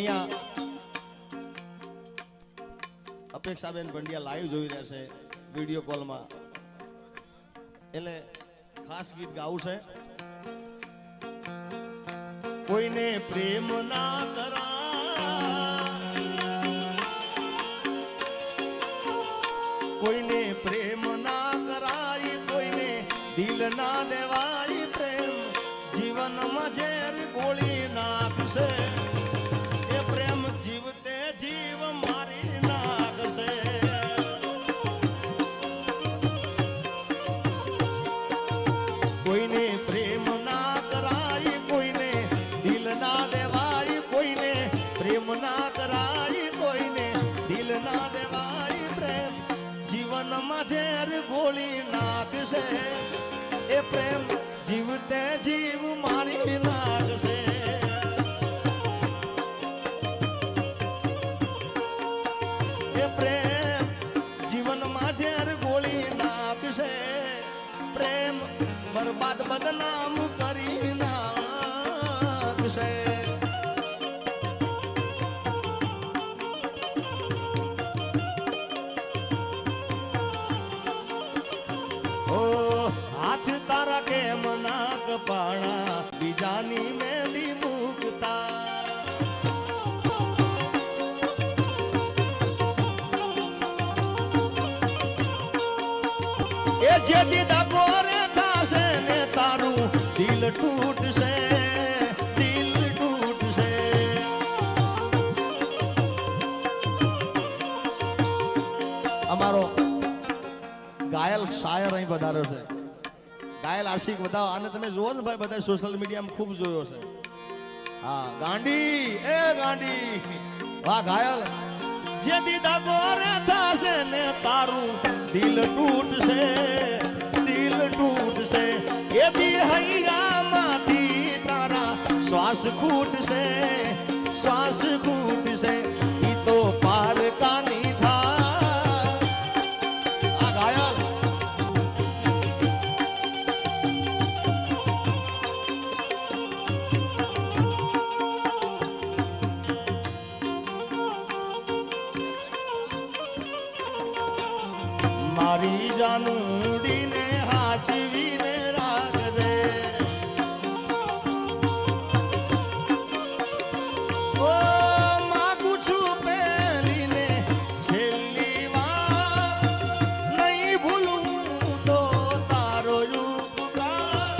અહીંયા અપેક્ષાબેન પંડ્યા લાઈવ જોઈ રહ્યા છે વિડીયો કોલમાં, એટલે ખાસ ગીત ગાવું છે. કોઈને પ્રેમ ના કરા, કોઈને પ્રેમ ના કરાય, કોઈને દિલ ના દેવાય. પ્રેમ જીવનમાં ઝેર ગોળી નાખશે, એ પ્રેમ જીવતે જીવ મારી નાખશે. કોઈને પ્રેમ ના કરાય, કોઈને દિલ ના દેવાય. કોઈને પ્રેમ ના કરાય, કોઈને દિલ ના દેવાય. પ્રેમ જીવનમાં ઝેર ગોળી નાખશે, એ પ્રેમ જીવતે જીવ મારી નાખશે. એ પ્રેમ જીવનમાં ઝેર ગોળી નાખશે, પ્રેમ બરબાદ બદનામ કરી નાખશે. હાથ તારા કેમ ના કપાણા, બીજાની મેલી મુકતા. એ જે દીધા ગોરે થાશે ને તારું દિલ તૂટશે, દિલ તૂટશે. અમારો ગાયલ શાયર અહીં વધાર્યો છે, ગાયલ આશિક બધા. આને તમે જુઓ ને ભાઈ, બધા સોશિયલ મીડિયામાં ખૂબ જોયો છે. હા, ગાંડી એ ગાંડી, વાહ ગાયલ. જે દીધા ગોરે થાશે ને તારું દિલ તૂટશે, દિલ તૂટશે. એ દી હૈયામાંથી તારા શ્વાસ ખૂટશે, શ્વાસ ખૂટશે. ઈ તો પારકાની થા. આ ગાયલ મારી જાનુડીને હાચવીને રાખજે. ઓ માગું છું પહેલીને છેલ્લી વાર, નહીં ભૂલું તો તારો ઉપકાર.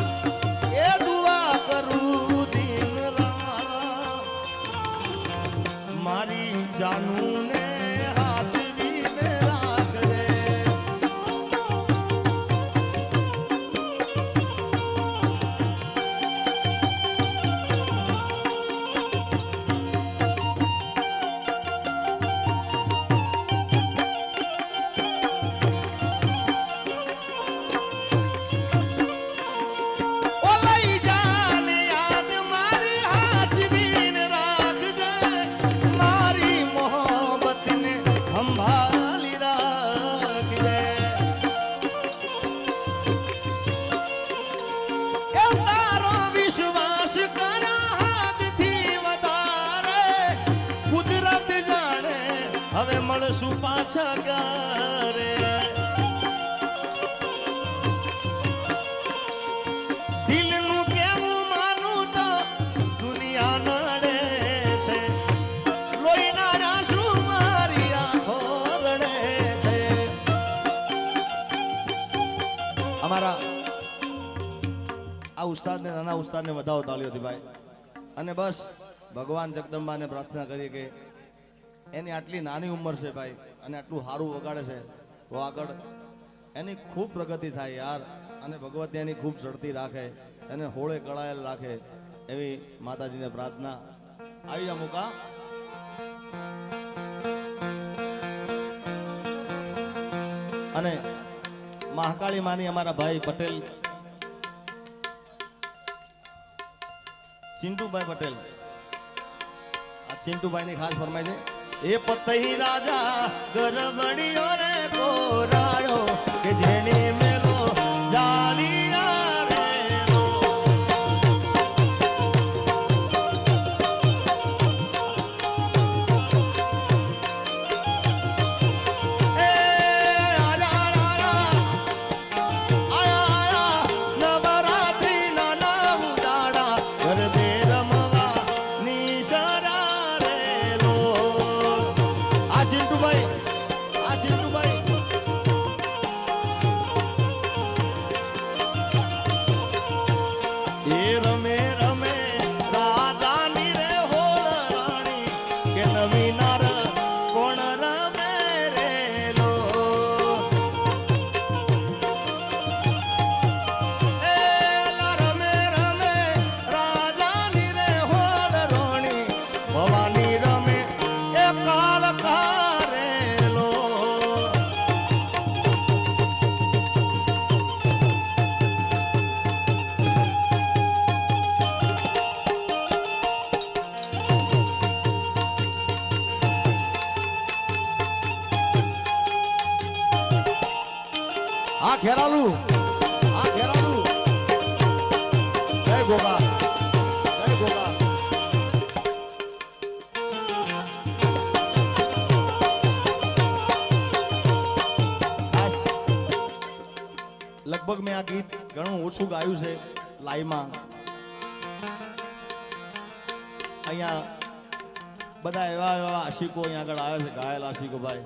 એ દુઆ કરું દિન રાત, મારી જાનુને હવે મળશું પાછા ક્યારે. દિલનું કેવું માનું તો દુનિયા નડે છે, લોહીના આંસુ મારી આંખો રડે છે. અમારા આ ઉસ્તાદને, નાના ઉસ્તાદને વધાવો તાળીઓથી ભાઈ. અને બસ ભગવાન જગદંબાને પ્રાર્થના કરીએ કે એની આટલી નાની ઉંમર છે ભાઈ, અને આટલું સારું વગાડે છે, તો આગળ એની ખૂબ પ્રગતિ થાય યાર. અને ભગવતી એની ખૂબ ઝડપી રાખે, એને હોળે કળાયેલ રાખે, એવી માતાજીને પ્રાર્થના. આવી જા મુકા. અને મહાકાળી માની અમારા ભાઈ પટેલ ચિંટુભાઈ પટેલ, આ ચિંટુભાઈ ની ખાસ ફરમાય છે. એ પતઈ રાજા ગરબડીયો રે કોરાયો, કે જેની મેલો જાલિયા રે રો. જુવાની રમે એ કાળ કારેલો આ ખેરાલુ જય ગોગા જય ગોગા લગભગ મેં આ ગીત ઘણું ઓછું ગાયું છે લાઈવમાં અહીંયા બધા એવા એવા આશિકો અહીંયા આગળ આવ્યા છે ગાયેલ આશિકો ભાઈ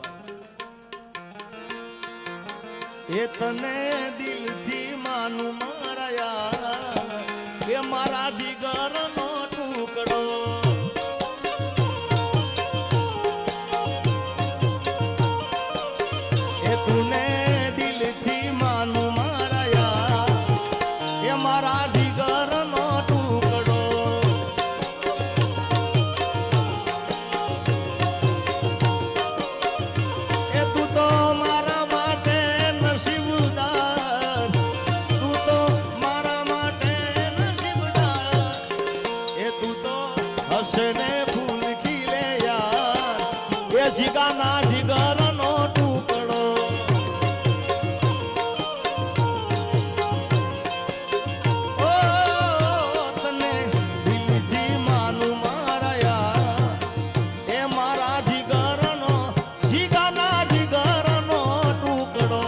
એ તને દિલથી માનું મારા યાર એ મારા જીગરનો ટુકડો એ તુને દિલથી માનું મારા યાર એ મારા જીગરનો ટુકડો એ તું તો મારા માટે નસીબદાર તું તો મારા માટે નસીબદાર એ તું તો હસને ફૂલ ખીલે યાર એ જીગાના જીગરનો ટુકડો ઓ તને દિલથી માનું મારા યાર એ મારા જીગરનો જીગાના જીગરનો ટુકડો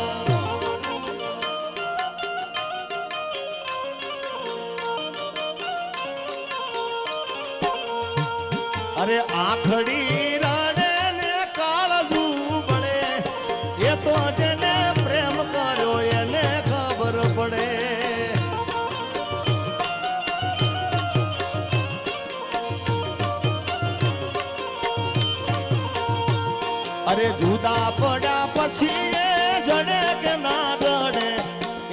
અરે આખડી રડે ને કાળજુ બળે એ તો જેને પ્રેમ કર્યો એને ખબર પડે અરે જુદા પડ્યા પછી એ જડે કે ના જડે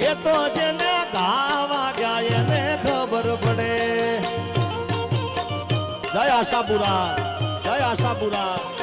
એ તો જેને ઘા વાગ્યા એને ખબર પડે જય આશાપુરા જય આશાપુરા